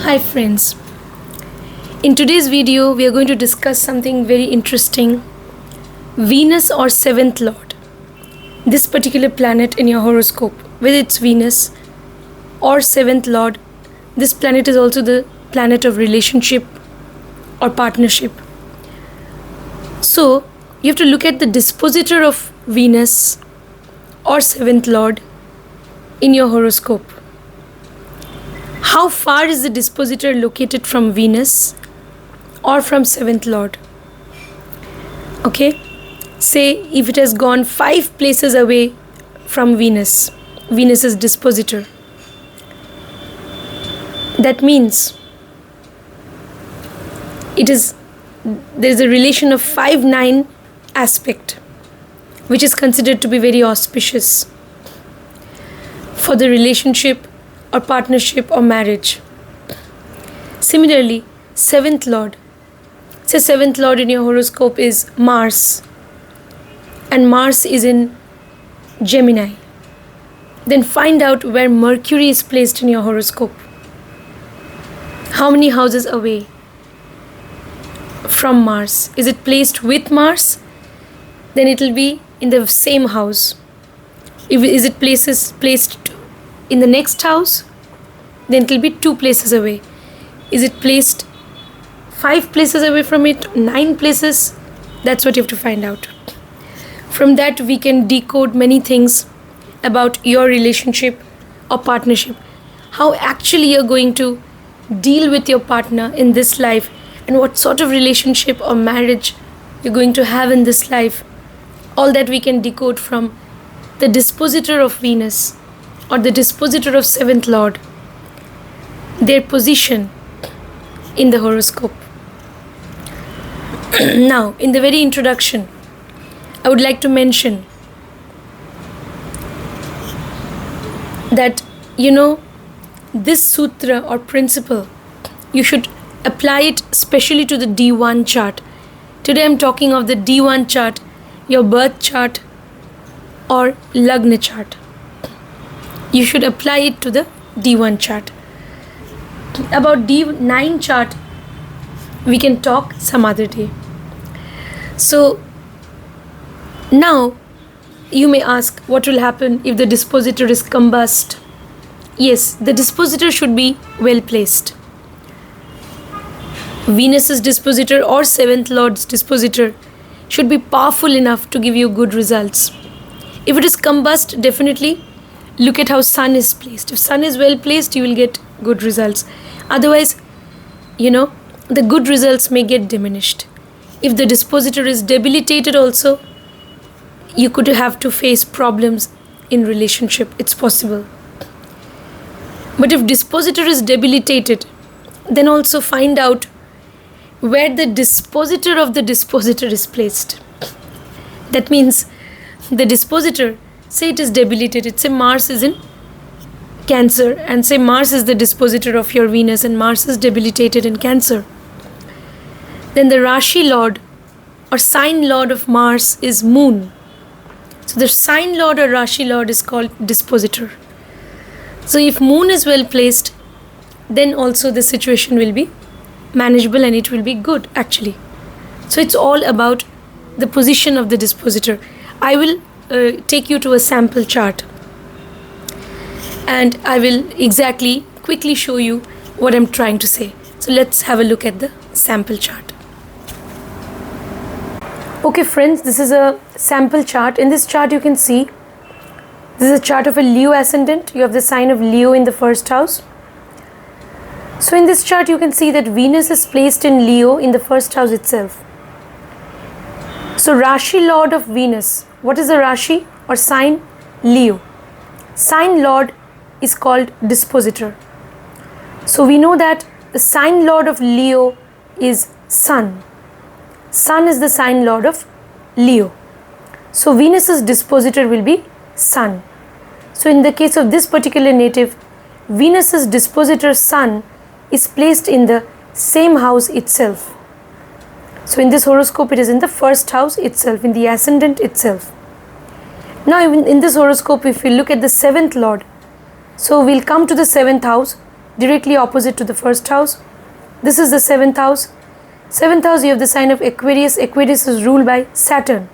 Hi friends, in today's video we are going to discuss something very interesting. Venus or 7th Lord. This particular planet in your horoscope, whether it's Venus or 7th Lord, this planet is also the planet of relationship or partnership. So you have to look at the dispositor of Venus or 7th Lord in your horoscope. How far is the dispositor located from Venus or from 7th Lord? Okay, say if it has gone 5 places away from Venus's dispositor, that means there is a relation of 5-9 aspect, which is considered to be very auspicious for the relationship or partnership or marriage. Similarly, 7th Lord. Say 7th Lord in your horoscope is Mars, and Mars is in Gemini. Then find out where Mercury is placed in your horoscope. How many houses away from Mars? Is it placed with Mars? Then it will be in the same house. Is it placed in the next house? Then it will be 2 places away. Is it placed 5 places away from it? 9 places? That's what you have to find out. From that we can decode many things about your relationship or partnership. How actually you're going to deal with your partner in this life, and what sort of relationship or marriage you're going to have in this life. All that we can decode from the dispositor of Venus or the dispositor of 7th Lord, their position in the horoscope. Now, in the very introduction, I would like to mention that, this sutra or principle, you should apply it specially to the D1 chart. Today I'm talking of the D1 chart, your birth chart or Lagna chart. You should apply it to the D1 chart. About D9 chart, we can talk some other day. So, now you may ask, what will happen if the dispositor is combust? Yes, the dispositor should be well placed. Venus's dispositor or 7th Lord's dispositor should be powerful enough to give you good results. If it is combust, definitely look at how Sun is placed. If Sun is well placed, you will get good results. Otherwise, the good results may get diminished. If the dispositor is debilitated also, you could have to face problems in relationship. It's possible. But if dispositor is debilitated, then also find out where the dispositor of the dispositor is placed. That means the dispositor, say it is debilitated, say Mars is in Cancer, and say Mars is the dispositor of your Venus and Mars is debilitated in Cancer. Then the Rashi Lord or sign Lord of Mars is Moon. So the sign Lord or Rashi Lord is called dispositor. So if Moon is well placed, then also the situation will be manageable and it will be good actually. So it's all about the position of the dispositor. I will take you to a sample chart and I will quickly show you what I'm trying to say. So let's have a look at the sample chart. Okay friends, this is a sample chart. In this chart you can see, this is a chart of a Leo ascendant. You have the sign of Leo in the first house. So in this chart you can see that Venus is placed in Leo in the first house itself. So Rashi Lord of Venus, what is the Rashi or sign? Leo. Sign Lord is called dispositor. So we know that the sign Lord of Leo is Sun. Sun is the sign Lord of Leo. So Venus's dispositor will be Sun. So in the case of this particular native, Venus's dispositor Sun is placed in the same house itself. So in this horoscope, it is in the first house itself, in the ascendant itself. Now in this horoscope, if we look at the 7th Lord, so we'll come to the 7th house. directly opposite to the first house. This is the 7th house. 7th house, you have the sign of Aquarius. Aquarius is ruled by Saturn.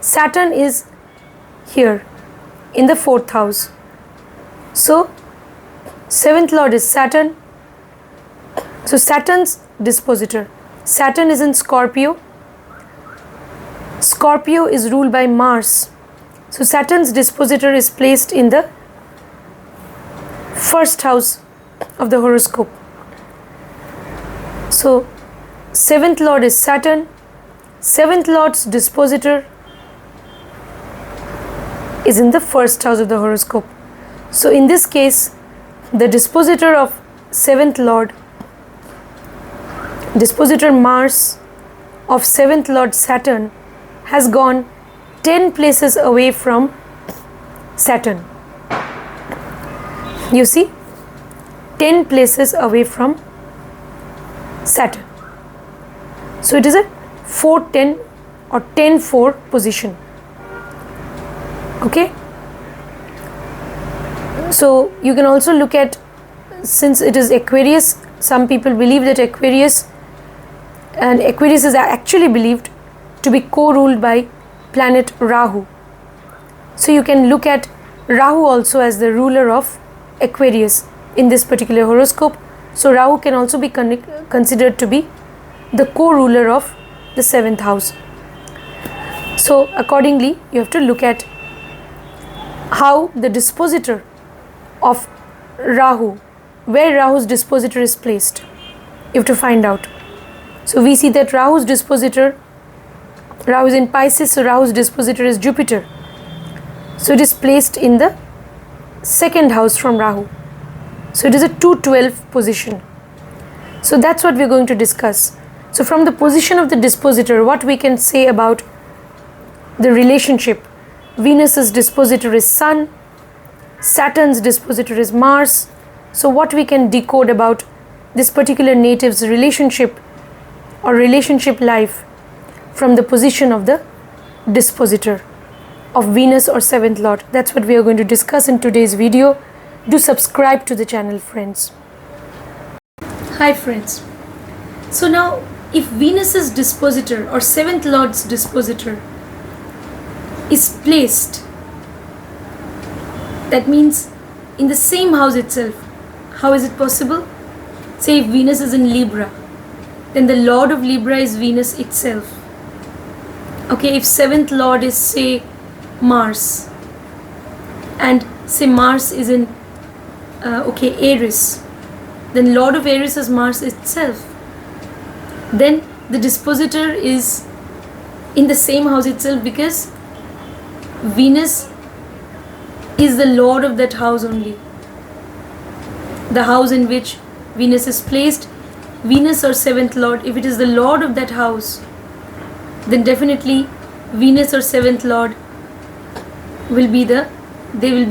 Saturn is here in the 4th house. So 7th lord is Saturn. So Saturn's dispositor. Saturn is in Scorpio. Scorpio is ruled by Mars. So Saturn's dispositor is placed in the 1st house of the horoscope. So 7th lord is Saturn. 7th lord's dispositor is in the 1st house of the horoscope. So in this case, the dispositor of 7th lord, dispositor Mars of 7th lord Saturn, has gone 10 places away from Saturn. You see, 10 places away from Saturn. So it is a 4-10 or 10-4 position. Okay. So you can also look at, since it is Aquarius, some people believe that Aquarius is actually believed to be co-ruled by planet Rahu. So you can look at Rahu also as the ruler of Aquarius in this particular horoscope. So Rahu can also be considered to be the co-ruler of the 7th house. So accordingly, you have to look at how the dispositor of Rahu, where Rahu's dispositor is placed. You have to find out. So we see that Rahu's dispositor, Rahu is in Pisces, so Rahu's dispositor is Jupiter. So it is placed in the 2nd house from Rahu. So it is a 2-12 position. So that's what we're going to discuss. So from the position of the dispositor, what we can say about the relationship. Venus's dispositor is Sun. Saturn's dispositor is Mars. So what we can decode about this particular native's relationship or relationship life from the position of the dispositor of Venus or 7th lord. That's what we are going to discuss in today's video. Do subscribe to the channel, friends. Hi friends. So now, if Venus's dispositor or 7th lord's dispositor is placed, that means in the same house itself. How is it possible? Say if Venus is in Libra, then the lord of Libra is Venus itself. Okay, if 7th lord is say Mars, and say Mars is in Aries, then lord of Aries is Mars itself. Then the dispositor is in the same house itself, because Venus is the lord of that house only. The house in which Venus is placed, Venus or 7th lord, if it is the lord of that house, then definitely Venus or 7th lord will be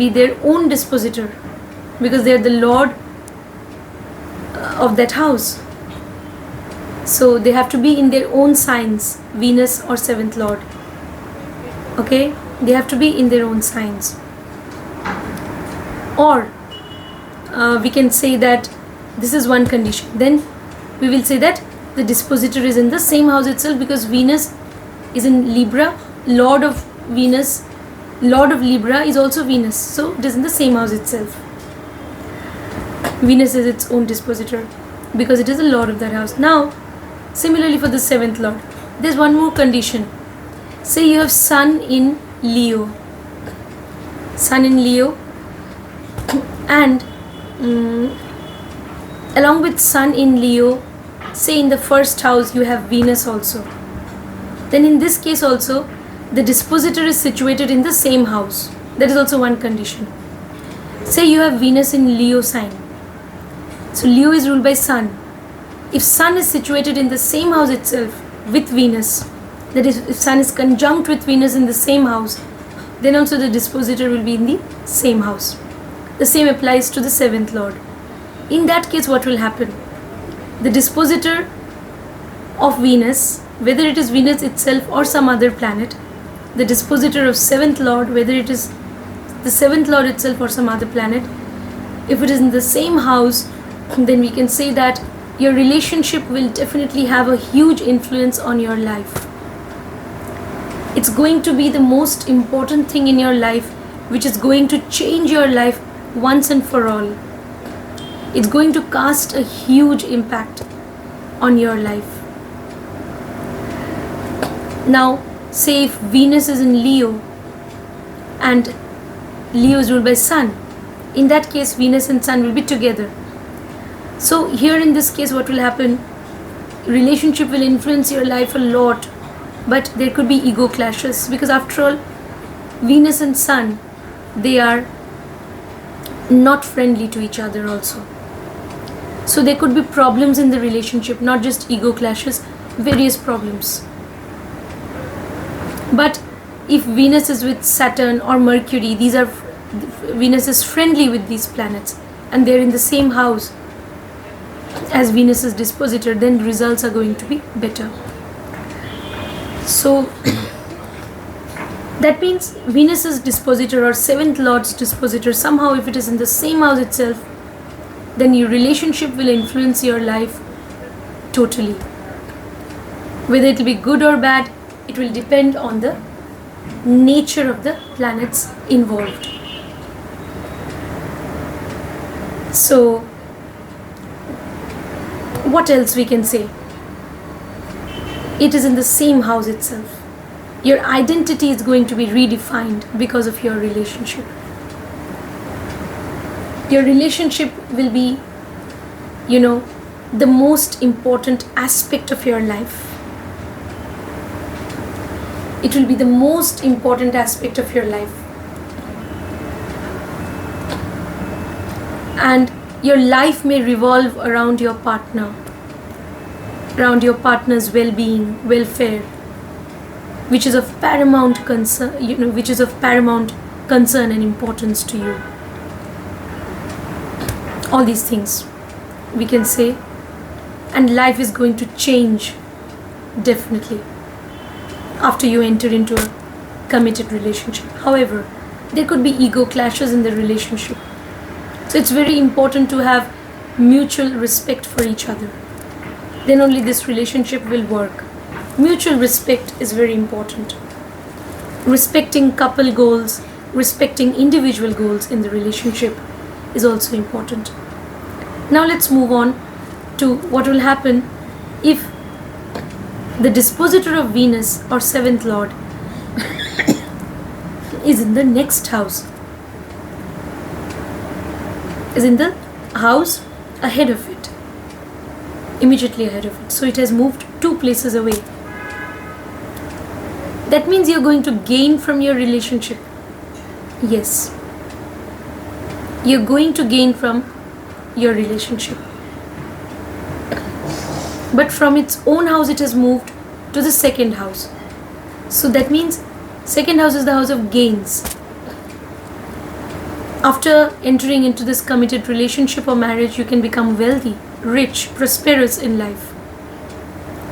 their own dispositor, because they are the lord of that house. So they have to be in their own signs, Venus or 7th lord. Okay, they have to be in their own signs. Or we can say that this is one condition. Then we will say that the dispositor is in the same house itself, because Venus is in Libra, lord of Venus, lord of Libra is also Venus, so it is in the same house itself. Venus is its own dispositor because it is the lord of that house. Now similarly for the 7th lord, there's one more condition. Say you have Sun in Leo, Sun in Leo, and along with Sun in Leo, say in the 1st house you have Venus also. Then in this case also the dispositor is situated in the same house. That is also one condition. Say you have Venus in Leo sign. So Leo is ruled by Sun. If Sun is situated in the same house itself with Venus, that is, if Sun is conjunct with Venus in the same house, then also the dispositor will be in the same house. The same applies to the 7th lord. In that case, what will happen? The dispositor of Venus, whether it is Venus itself or some other planet, the dispositor of 7th lord, whether it is the 7th lord itself or some other planet, if it is in the same house then we can say that your relationship will definitely have a huge influence on your life. It's going to be the most important thing in your life, which is going to change your life once and for all. It's going to cast a huge impact on your life. Now, say if Venus is in Leo and Leo is ruled by Sun, in that case Venus and Sun will be together. So here in this case, what will happen? Relationship will influence your life a lot, but there could be ego clashes, because after all, Venus and Sun, they are not friendly to each other also. So there could be problems in the relationship, not just ego clashes, various problems. But if Venus is with Saturn or Mercury, Venus is friendly with these planets and they're in the same house as Venus's dispositor, then results are going to be better. So that means Venus's dispositor or 7th Lord's dispositor, somehow if it is in the same house itself, then your relationship will influence your life totally. Whether it will be good or bad, it will depend on the nature of the planets involved. So what else we can say? It is in the same house itself. Your identity is going to be redefined because of your relationship. Your relationship will be, the most important aspect of your life. It will be the most important aspect of your life. And your life may revolve around your partner, around your partner's well-being, welfare, which is of paramount concern, and importance to you. All these things we can say, and life is going to change definitely after you enter into a committed relationship. However, there could be ego clashes in the relationship. So it's very important to have mutual respect for each other. Then only this relationship will work. Mutual respect is very important. Respecting couple goals, respecting individual goals in the relationship is also important. Now let's move on to what will happen if the dispositor of Venus or 7th Lord is in the next house, is in the house ahead of it, immediately ahead of it. So it has moved 2 places away. That means you're going to gain from your relationship. Yes, you're going to gain from your relationship. But from its own house it has moved to the 2nd house. So that means 2nd house is the house of gains. After entering into this committed relationship or marriage, you can become wealthy, rich, prosperous in life.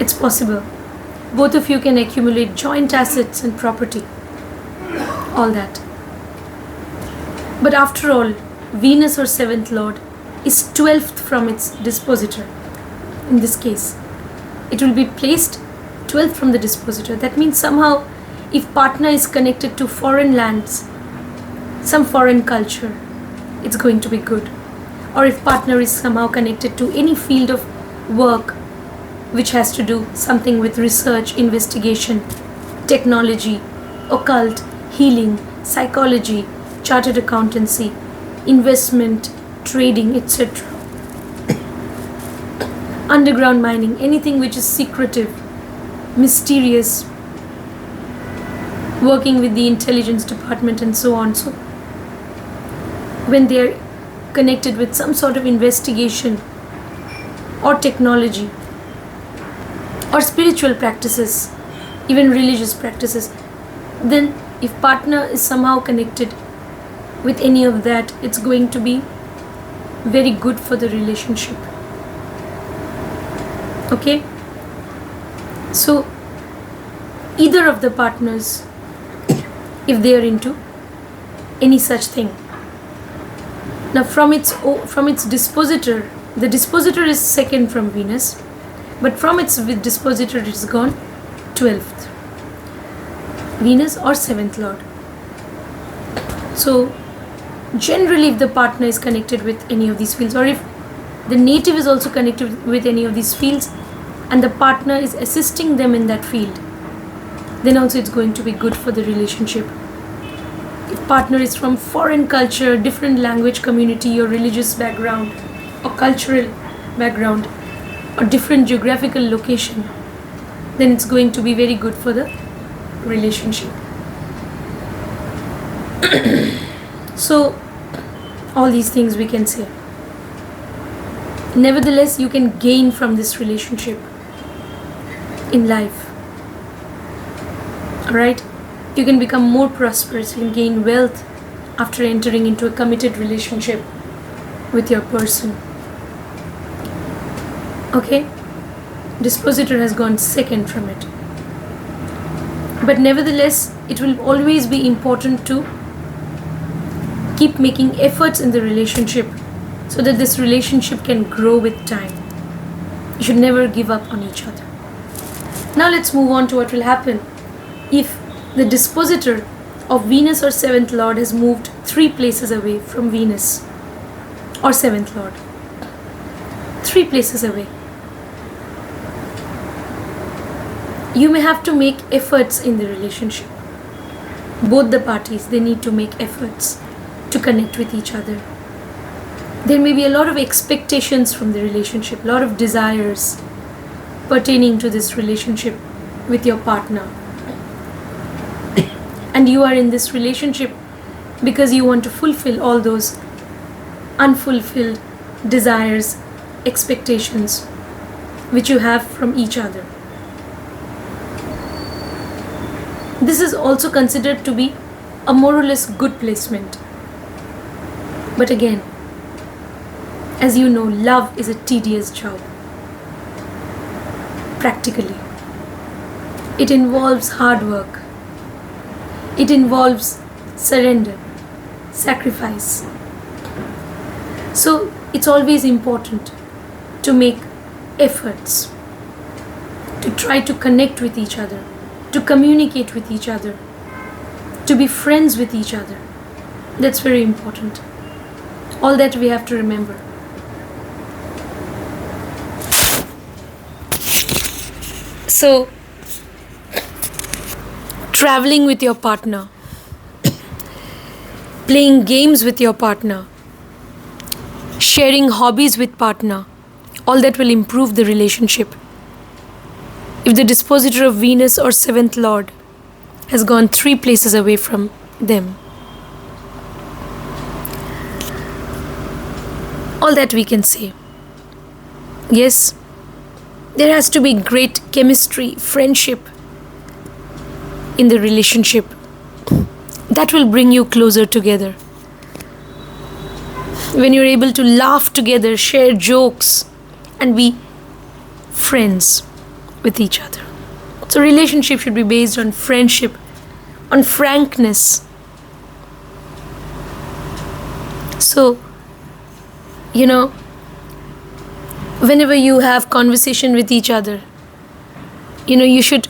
It's possible. Both of you can accumulate joint assets and property. All that. But after all, Venus or 7th Lord is 12th from its dispositor. In this case, it will be placed 12th from the dispositor. That means somehow if partner is connected to foreign lands, some foreign culture, it's going to be good. Or if partner is somehow connected to any field of work which has to do something with research, investigation, technology, occult, healing, psychology, chartered accountancy, investment, trading, etc. Underground mining, anything which is secretive, mysterious, working with the intelligence department and so on. So when they are connected with some sort of investigation or technology or spiritual practices, even religious practices, then if partner is somehow connected with any of that, it's going to be very good for the relationship. Okay? So either of the partners, if they are into any such thing. Now from its dispositor, The dispositor is second from Venus, but from its dispositor it is gone 12th. Venus or 7th Lord. So generally, if the partner is connected with any of these fields, or if the native is also connected with any of these fields and the partner is assisting them in that field, then also it's going to be good for the relationship. If partner is from foreign culture, different language community or religious background or cultural background or different geographical location, then it's going to be very good for the relationship. So all these things we can say. Nevertheless, you can gain from this relationship in life. Alright? You can become more prosperous, you can gain wealth after entering into a committed relationship with your person. Okay? Dispositor has gone second from it. But nevertheless, it will always be important to keep making efforts in the relationship so that this relationship can grow with time. You should never give up on each other. Now let's move on to what will happen if the dispositor of Venus or 7th Lord has moved 3 places away from Venus or 7th Lord. 3 places away. You may have to make efforts in the relationship. Both the parties, they need to make efforts to connect with each other. There may be a lot of expectations from the relationship, a lot of desires pertaining to this relationship with your partner. And you are in this relationship because you want to fulfill all those unfulfilled desires, expectations which you have from each other. This is also considered to be a more or less good placement. But again, as you know, love is a tedious job. Practically. It involves hard work. It involves surrender, sacrifice. So it's always important to make efforts to try to connect with each other, to communicate with each other, to be friends with each other. That's very important. All that we have to remember. So, traveling with your partner, playing games with your partner, sharing hobbies with partner, all that will improve the relationship. If the dispositor of Venus or 7th Lord has gone 3 places away from them. All that we can say. Yes, there has to be great chemistry, friendship in the relationship. That will bring you closer together. When you're able to laugh together, share jokes, and be friends with each other. So relationship should be based on friendship, on frankness. So, whenever you have conversation with each other, you should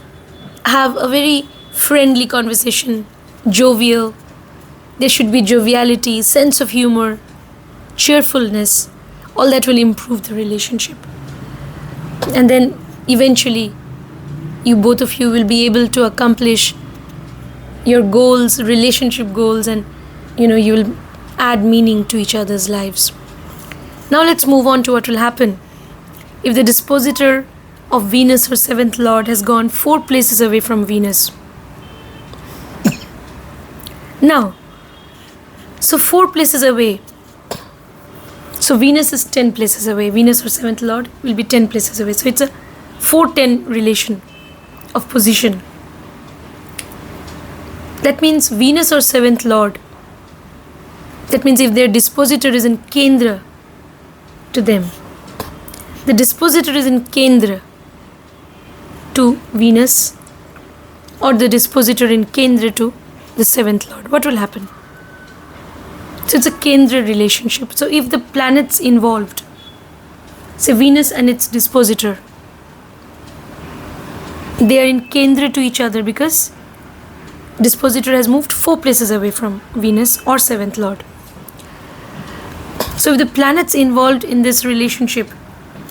have a very friendly conversation, jovial. There should be joviality, sense of humor, cheerfulness. All that will improve the relationship. And then eventually, both of you will be able to accomplish your goals, relationship goals, and you will add meaning to each other's lives. Now let's move on to what will happen if the dispositor of Venus or 7th Lord has gone 4 places away from Venus. Now, so 4 places away. So Venus is 10 places away. Venus or 7th Lord will be 10 places away. So it's a 4-10 relation of position. That means Venus or 7th Lord. That means if their dispositor is in Kendra to them, the dispositor is in Kendra to Venus, or the dispositor in Kendra to the 7th Lord, what will happen? So it's a Kendra relationship. So if the planets involved So Venus and its dispositor, they are in Kendra to each other because dispositor has moved 4 places away from Venus or 7th lord. So if the planets involved in this relationship,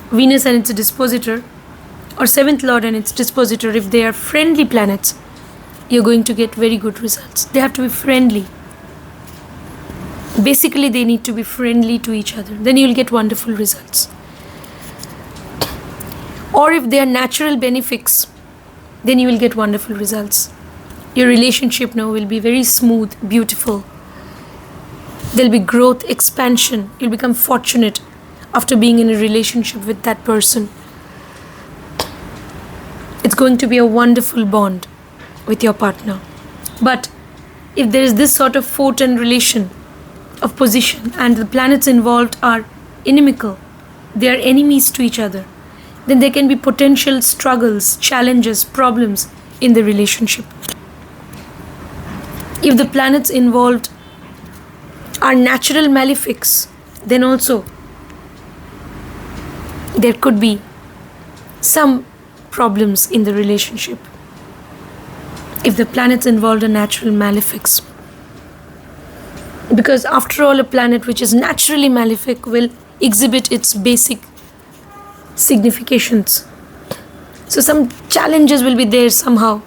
Venus and its dispositor or 7th lord and its dispositor, if they are friendly planets, you're going to get very good results. They have to be friendly. Basically, they need to be friendly to each other. Then you'll get wonderful results. Or if they are natural benefics, then you will get wonderful results. Your relationship now will be very smooth, beautiful. There'll be growth, expansion. You'll become fortunate after being in a relationship with that person. It's going to be a wonderful bond with your partner. But if there is this sort of photon relation of position and the planets involved are inimical, they are enemies to each other, then there can be potential struggles, challenges, problems in the relationship. If the planets involved are natural malefics, then also there could be some problems in the relationship. If the planets involved are natural malefics. Because after all, a planet which is naturally malefic will exhibit its basic significations. So some challenges will be there somehow,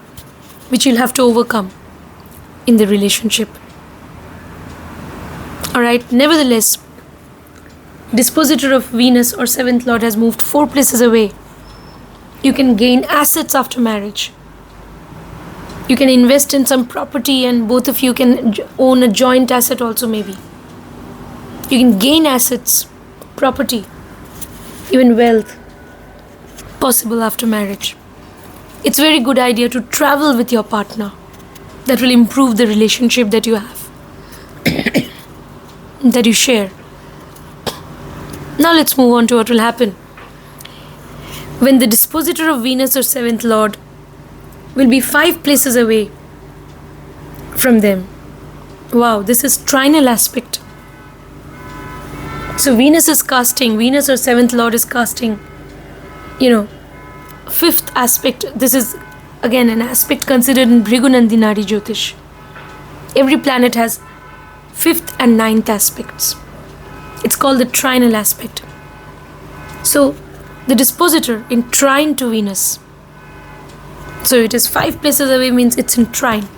which you'll have to overcome in the relationship. Alright, nevertheless, dispositor of Venus or 7th lord has moved 4 places away. You can gain assets after marriage. You can invest in some property and both of you can own a joint asset also maybe. You can gain assets, property, even wealth possible after marriage. It's a very good idea to travel with your partner. That will improve the relationship that you have, that you share. Now let's move on to what will happen when the dispositor of Venus or 7th lord will be 5 places away from them. Wow, this is trinal aspect. So Venus or 7th lord is casting, 5th aspect. This is again an aspect considered in Bhrigunandinari Jyotish. Every planet has 5th and 9th aspects. It's called the trinal aspect. So the dispositor in trine to Venus. So it is 5 places away, means it's in trine.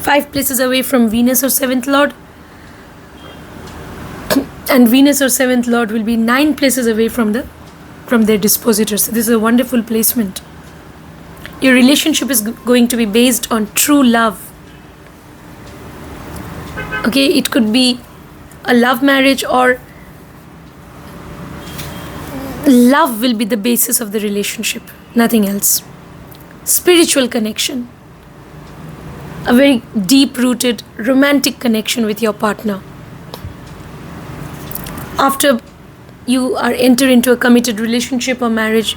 5 places away from Venus or 7th lord. And Venus or 7th lord will be 9 places away from their dispositor. So this is a wonderful placement. Your relationship is going to be based on true love. Okay, it could be a love marriage, or love will be the basis of the relationship, nothing else. Spiritual connection, a very deep-rooted romantic connection with your partner. After you are enter into a committed relationship or marriage,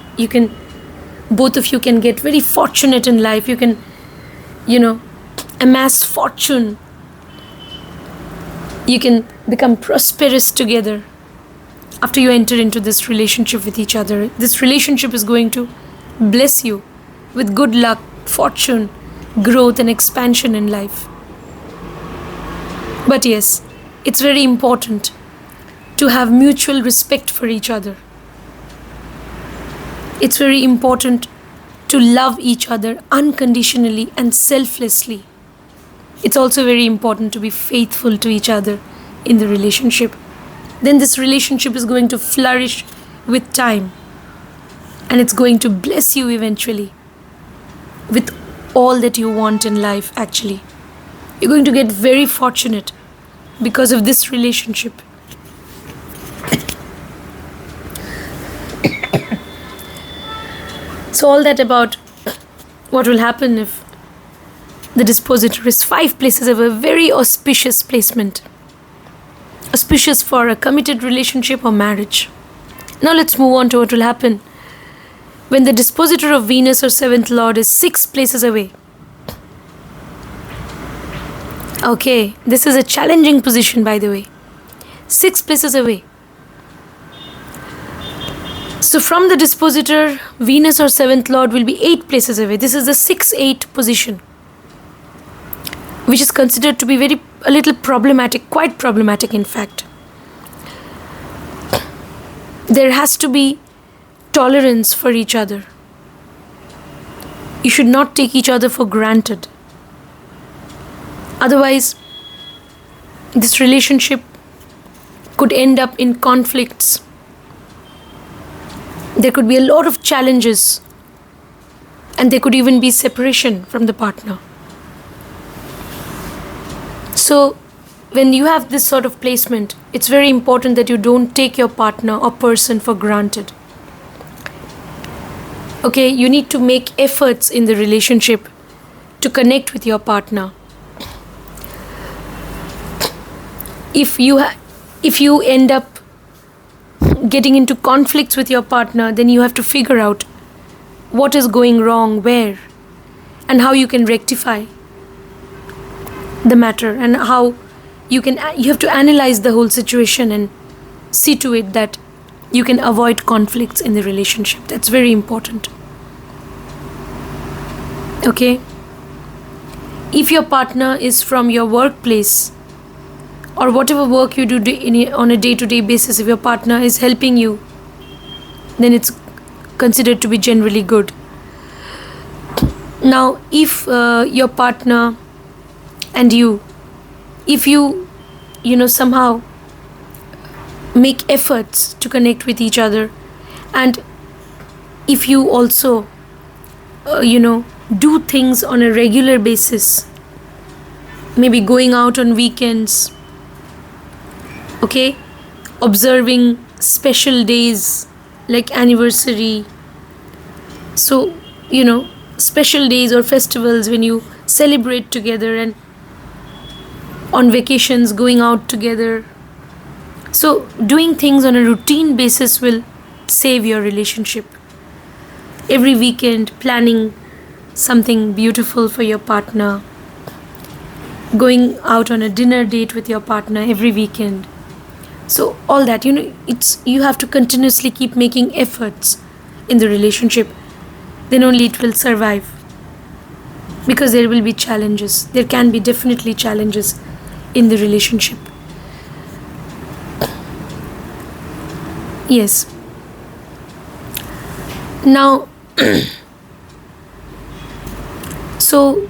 both of you can get very fortunate in life. You can, amass fortune. You can become prosperous together after you enter into this relationship with each other. This relationship is going to bless you with good luck, fortune, growth and expansion in life. But yes, it's very important to have mutual respect for each other. It's very important to love each other unconditionally and selflessly. It's also very important to be faithful to each other in the relationship. Then this relationship is going to flourish with time. And it's going to bless you eventually with all that you want in life, actually. You're going to get very fortunate because of this relationship. So all that about what will happen if the dispositor is 5 places of a very auspicious placement. Auspicious for a committed relationship or marriage. Now let's move on to what will happen when the dispositor of Venus or 7th lord is 6 places away. Okay, this is a challenging position, by the way. 6 places away. So from the dispositor, Venus or 7th lord will be 8 places away. This is the 6-8 position, which is considered to be a little problematic, quite problematic in fact. There has to be tolerance for each other. You should not take each other for granted. Otherwise, this relationship could end up in conflicts. There could be a lot of challenges, and there could even be separation from the partner. So, when you have this sort of placement, it's very important that you don't take your partner or person for granted. Okay, you need to make efforts in the relationship to connect with your partner. If you end up getting into conflicts with your partner, then you have to figure out what is going wrong, where, and how you can rectify the matter, and how you have to analyze the whole situation and see to it that you can avoid conflicts in the relationship. That's very important. Okay? If your partner is from your workplace, or whatever work you do on a day-to-day basis, if your partner is helping you, then it's considered to be generally good. Now, if your partner and if you somehow make efforts to connect with each other, and if you also do things on a regular basis, maybe going out on weekends, okay, observing special days like anniversary, so special days or festivals when you celebrate together, and on vacations going out together. So doing things on a routine basis will save your relationship. Every weekend planning something beautiful for your partner, going out on a dinner date with your partner every weekend. So all that, you have to continuously keep making efforts in the relationship. Then only it will survive. Because there will be challenges. There can be definitely challenges in the relationship. Yes. Now, so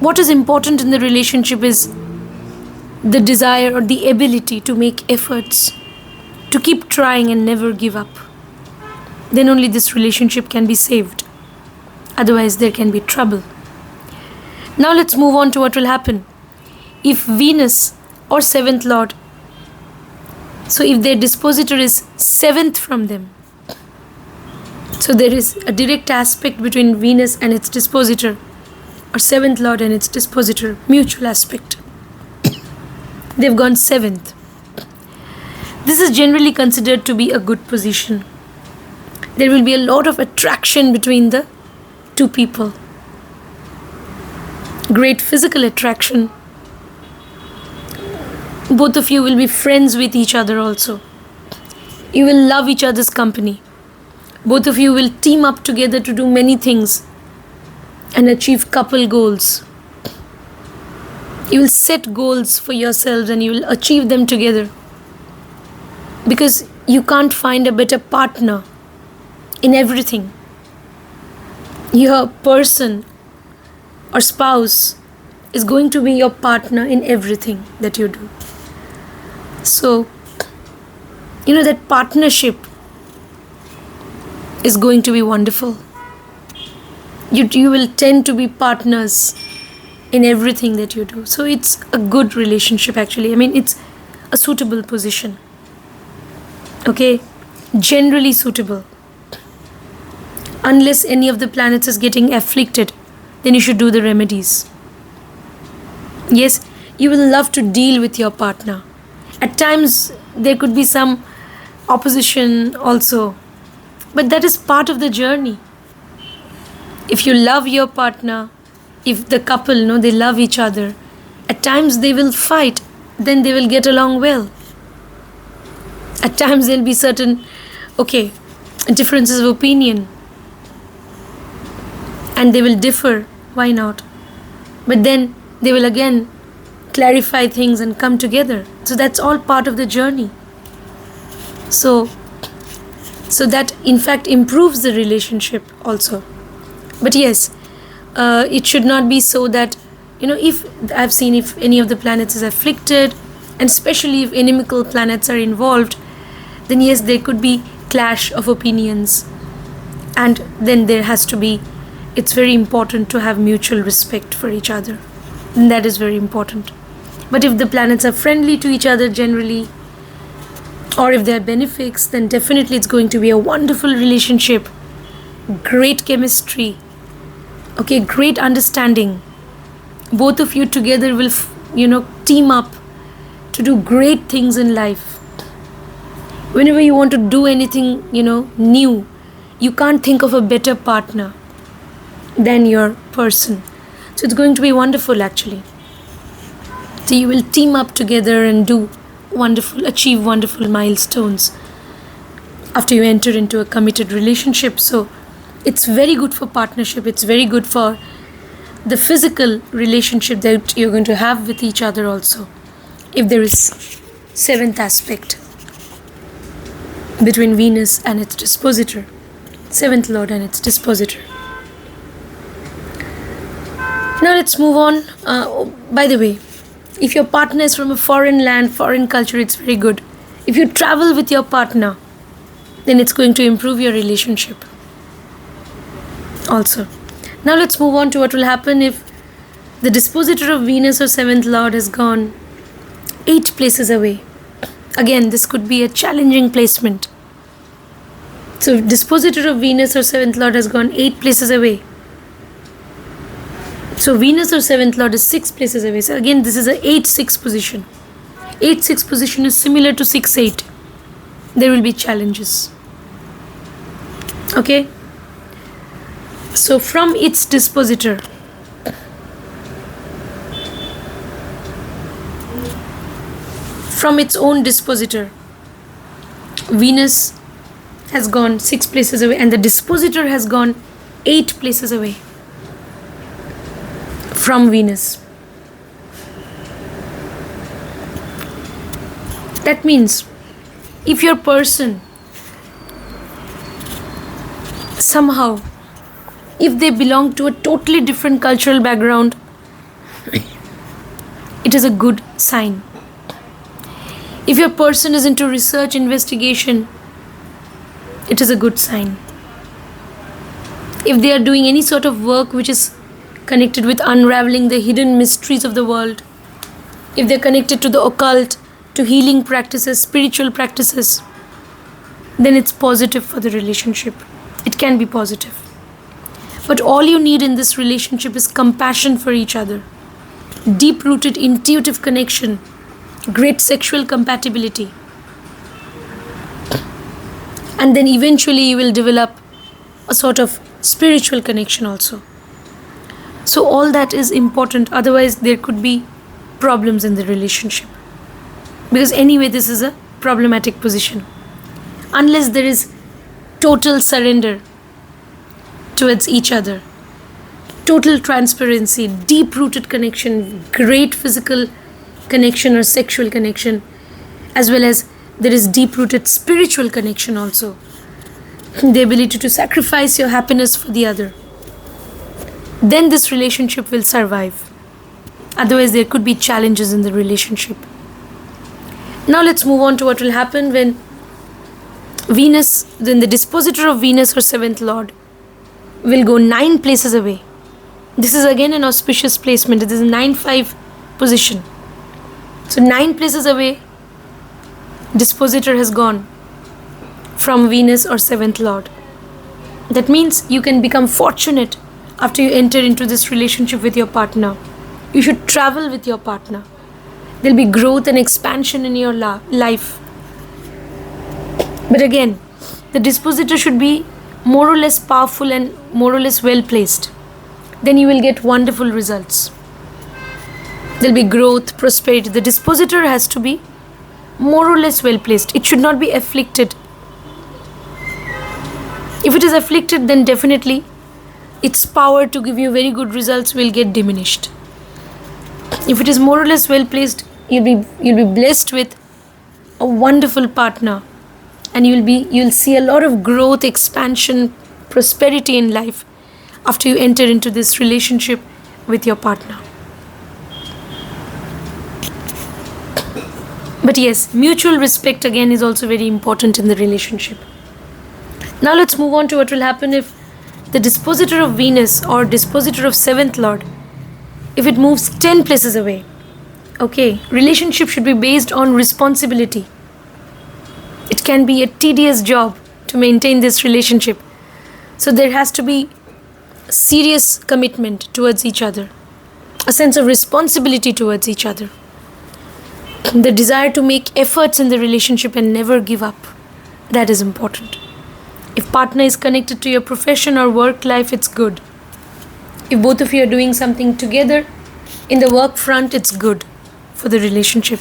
what is important in the relationship is the desire or the ability to make efforts, to keep trying and never give up. Then only this relationship can be saved. Otherwise, there can be trouble. Now let's move on to what will happen if Venus or 7th lord, so if their dispositor is 7th from them, so there is a direct aspect between Venus and its dispositor, or 7th lord and its dispositor, mutual aspect. They've gone 7th. This is generally considered to be a good position. There will be a lot of attraction between the two people. Great physical attraction. Both of you will be friends with each other also. You will love each other's company. Both of you will team up together to do many things and achieve couple goals. You will set goals for yourselves and you will achieve them together. Because you can't find a better partner in everything. Your person or spouse is going to be your partner in everything that you do. So, that partnership is going to be wonderful. You will tend to be partners in everything that you do. So it's a good relationship actually. It's a suitable position. Okay? Generally suitable. Unless any of the planets is getting afflicted, then you should do the remedies. Yes, you will love to deal with your partner. At times, there could be some opposition also. But that is part of the journey. If you love your partner, if the couple, they love each other, at times they will fight, then they will get along well. At times there will be certain, differences of opinion, and they will differ. Why not? But then they will again clarify things and come together. So that's all part of the journey. So that in fact improves the relationship also. But yes, it should not be so that, if I've seen, if any of the planets is afflicted, and especially if inimical planets are involved, then yes, there could be clash of opinions, and then there has to be, it's very important to have mutual respect for each other, and that is very important. But if the planets are friendly to each other generally, or if they are benefics, then definitely it's going to be a wonderful relationship, great chemistry, okay, great understanding. Both of you together will team up to do great things in life. Whenever you want to do anything new, you can't think of a better partner than your person. So it's going to be wonderful actually. So you will team up together and achieve wonderful milestones after you enter into a committed relationship. So it's very good for partnership. It's very good for the physical relationship that you're going to have with each other also, if there is 7th aspect between Venus and its dispositor, 7th lord and its dispositor. Now let's move on. By the way, if your partner is from a foreign land, foreign culture, it's very good. If you travel with your partner, then it's going to improve your relationship also. Now let's move on to what will happen if the dispositor of Venus or 7th lord has gone 8 places away. Again, this could be a challenging placement. So dispositor of Venus or 7th lord has gone 8 places away. So Venus or 7th lord is 6 places away. So again, this is a 8-6 position. 8-6 position is similar to 6-8. There will be challenges. Okay? So from its dispositor, from its own dispositor, Venus has gone 6 places away and the dispositor has gone 8 places away from Venus. That means if your person somehow, if they belong to a totally different cultural background, it is a good sign. If your person is into research, investigation, it is a good sign. If they are doing any sort of work which is connected with unraveling the hidden mysteries of the world, if they're connected to the occult, to healing practices, spiritual practices, then it's positive for the relationship. It can be positive. But all you need in this relationship is compassion for each other, deep-rooted intuitive connection, great sexual compatibility. And then eventually you will develop a sort of spiritual connection also. So all that is important, otherwise there could be problems in the relationship. Because anyway, this is a problematic position. Unless there is total surrender towards each other, total transparency, deep-rooted connection, great physical connection or sexual connection, as well as there is deep-rooted spiritual connection also. The ability to sacrifice your happiness for the other. Then this relationship will survive. Otherwise, there could be challenges in the relationship. Now let's move on to what will happen when Venus, then the dispositor of Venus or 7th lord will go 9 places away. This is again an auspicious placement. It is a 9-5 position. So 9 places away, dispositor has gone from Venus or 7th lord. That means you can become fortunate after you enter into this relationship with your partner. You should travel with your partner. There will be growth and expansion in your life. But again, the dispositor should be more or less powerful and more or less well placed. Then you will get wonderful results. There will be growth, prosperity. The dispositor has to be more or less well placed. It should not be afflicted. If it is afflicted, then definitely its power to give you very good results will get diminished. If it is more or less well placed, you'll be blessed with a wonderful partner, and you'll see a lot of growth, expansion, prosperity in life after you enter into this relationship with your partner. But yes, mutual respect again is also very important in the relationship. Now let's move on to what will happen if the Dispositor of Venus or Dispositor of 7th Lord, if it moves 10 places away. Okay, relationship should be based on responsibility. It can be a tedious job to maintain this relationship. So there has to be serious commitment towards each other, a sense of responsibility towards each other, the desire to make efforts in the relationship and never give up. That is important. If partner is connected to your profession or work life, it's good. If both of you are doing something together in the work front, it's good for the relationship.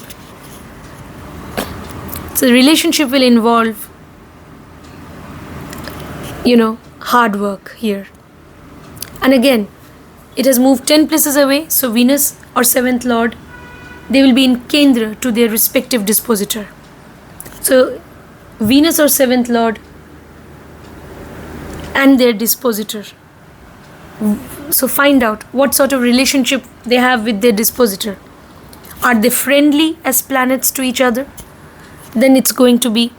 So the relationship will involve, hard work here. And again, it has moved 10 places away, so Venus or 7th Lord, they will be in Kendra to their respective dispositor. So Venus or 7th Lord and their dispositor. So find out what sort of relationship they have with their dispositor. Are they friendly as planets to each other? Then it's going to be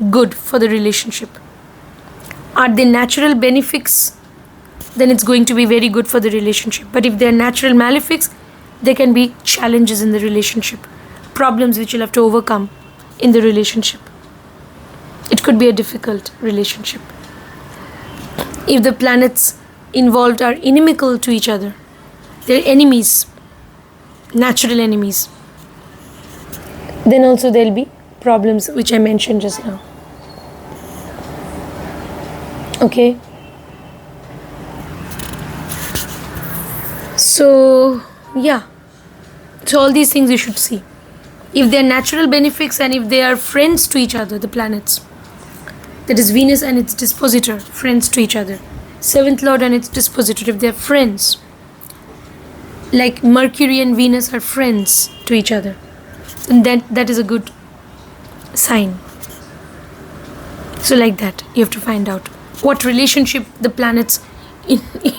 good for the relationship. Are they natural benefics? Then it's going to be very good for the relationship. But if they're natural malefics, there can be challenges in the relationship, problems which you'll have to overcome in the relationship. It could be a difficult relationship. If the planets involved are inimical to each other, they're enemies, natural enemies, then also there'll be problems which I mentioned just now. Okay. So all these things you should see. If they're natural benefics and if they are friends to each other, the planets, that is Venus and its dispositor, friends to each other. 7th Lord and its dispositor, if they're friends, like Mercury and Venus are friends to each other, and that is a good sign. So like that, you have to find out what relationship the planets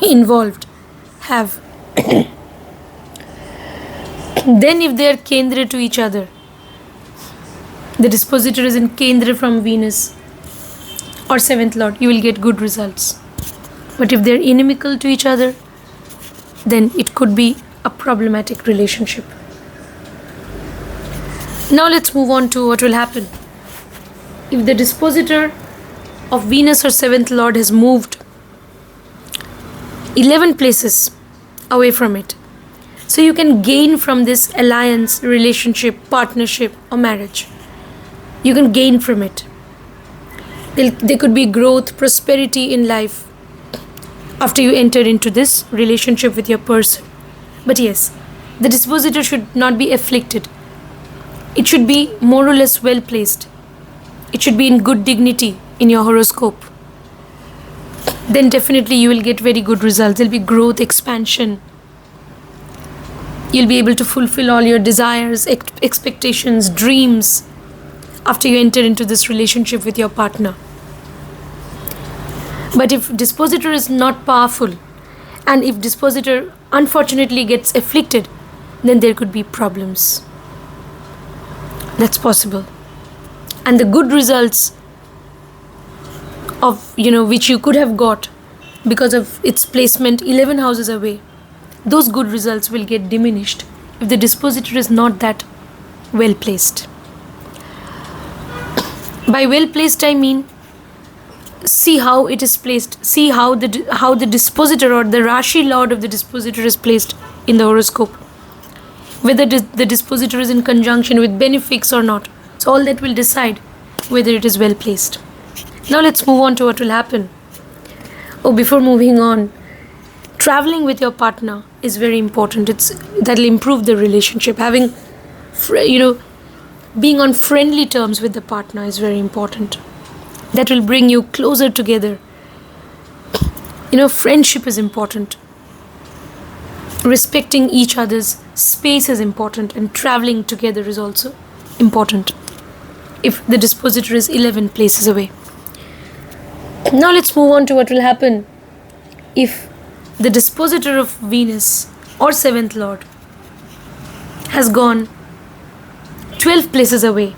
involved have. Then if they are Kendra to each other, the dispositor is in Kendra from Venus or 7th Lord, you will get good results. But if they are inimical to each other, then it could be a problematic relationship. Now let's move on to what will happen if the dispositor of Venus or 7th Lord has moved 11 places away from it. So you can gain from this alliance, relationship, partnership or marriage. You can gain from it. There could be growth, prosperity in life after you enter into this relationship with your person. But yes, the dispositor should not be afflicted. It should be more or less well placed. It should be in good dignity in your horoscope. Then definitely you will get very good results. There will be growth, expansion. You'll be able to fulfill all your desires, expectations, dreams after you enter into this relationship with your partner. But if dispositor is not powerful, and if dispositor unfortunately gets afflicted, then there could be problems. That's possible. And the good results of, which you could have got because of its placement 11 houses away, those good results will get diminished if the dispositor is not that well placed. By well placed, I mean, see how it is placed. See how the dispositor or the Rashi Lord of the dispositor is placed in the horoscope. Whether the dispositor is in conjunction with benefics or not. So all that will decide whether it is well placed. Now let's move on to what will happen. Before moving on, traveling with your partner is very important. That'll improve the relationship. Having, being on friendly terms with the partner is very important. That will bring you closer together Friendship is important. Respecting each other's space is important, and traveling together is also important if the dispositor is 11 places away. Now let's move on to what will happen if the dispositor of Venus or 7th Lord has gone 12 places away.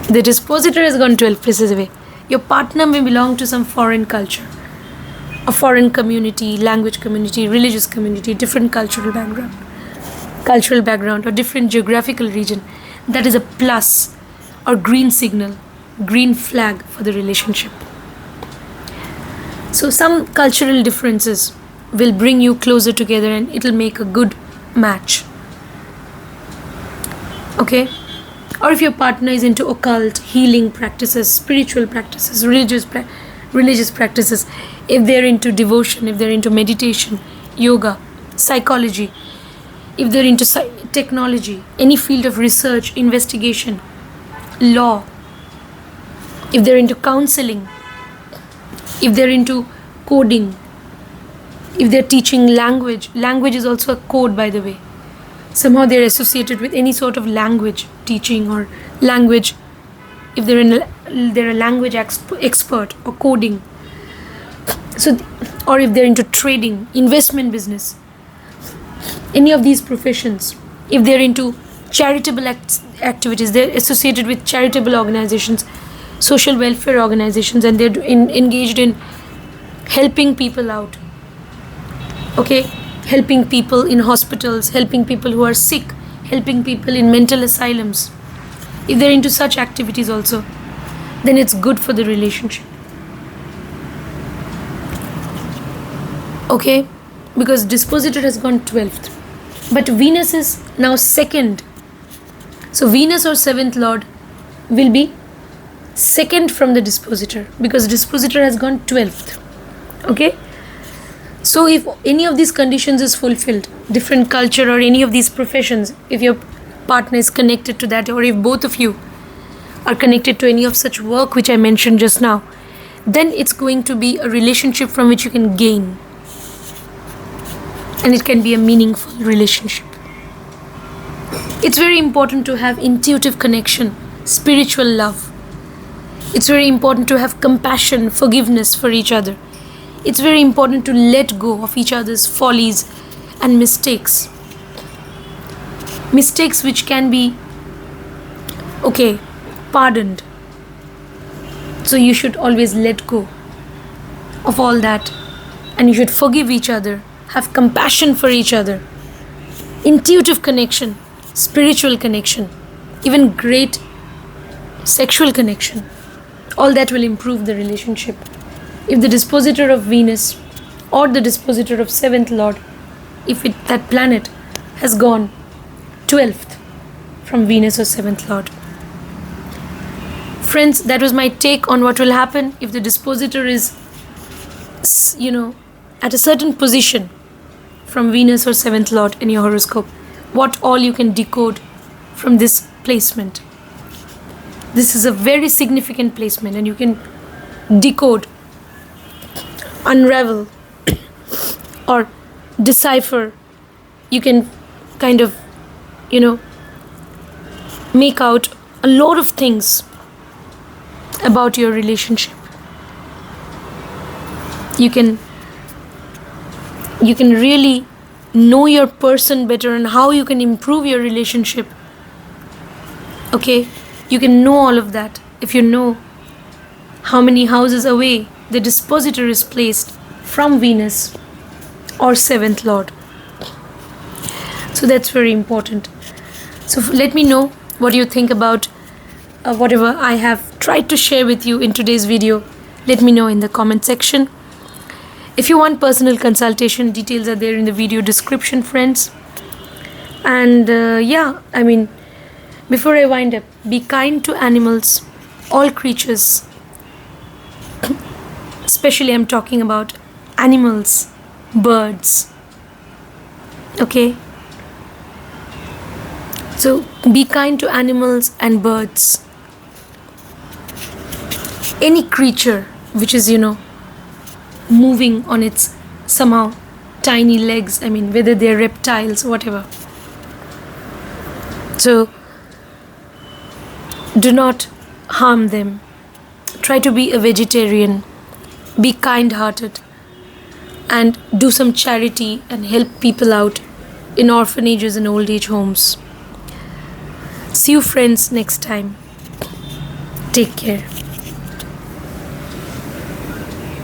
The dispositor has gone 12 places away. Your partner may belong to some foreign culture, a foreign community, language community, religious community, different cultural background or different geographical region. That is a plus or green signal, green flag for the relationship. So some cultural differences will bring you closer together and it will make a good match. Okay? Or if your partner is into occult, healing practices, spiritual practices, religious practices, if they're into devotion, if they're into meditation, yoga, psychology, if they're into technology, any field of research, investigation, law, if they're into counseling, if they're into coding, if they're teaching language is also a code, by the way. Somehow they're associated with any sort of language teaching or language, if they're a language expert or coding. So, or if they're into trading, investment business, any of these professions, if they're into charitable activities, they're associated with charitable organizations, social welfare organizations, and they're engaged in helping people out. Okay? Helping people in hospitals, helping people who are sick, helping people in mental asylums. If they're into such activities also, then it's good for the relationship. Okay? Because dispositor has gone 12th. But Venus is now 2nd. So Venus or 7th Lord will be 2nd from the dispositor, because dispositor has gone 12th. Okay? So if any of these conditions is fulfilled, different culture or any of these professions, if your partner is connected to that, or if both of you are connected to any of such work which I mentioned just now, then it's going to be a relationship from which you can gain. And it can be a meaningful relationship. It's very important to have intuitive connection, spiritual love. It's very important to have compassion, forgiveness for each other. It's very important to let go of each other's follies and mistakes. Mistakes which can be, pardoned. So you should always let go of all that. And you should forgive each other. Have compassion for each other. Intuitive connection, spiritual connection, even great sexual connection. All that will improve the relationship. If the dispositor of Venus or the dispositor of 7th Lord, if that planet has gone 12th from Venus or 7th Lord. Friends, that was my take on what will happen if the dispositor is, at a certain position from Venus or 7th Lord in your horoscope. What all you can decode from this placement. This is a very significant placement, and you can decode, unravel, or decipher. You can kind of, make out a lot of things about your relationship. You can really know your person better and how you can improve your relationship. Okay? You can know all of that if you know how many houses away the dispositor is placed from Venus or 7th Lord. So that's very important. So let me know what you think about whatever I have tried to share with you in today's video. Let me know in the comment section. If you want personal consultation, details are there in the video description, friends. And before I wind up, be kind to animals, all creatures. Especially I'm talking about animals, birds. Okay? So be kind to animals and birds. Any creature which is, moving on its somehow tiny legs. I mean, whether they're reptiles, whatever. So do not harm them. Try to be a vegetarian. Be kind-hearted. And do some charity and help people out in orphanages and old age homes. See you friends next time. Take care.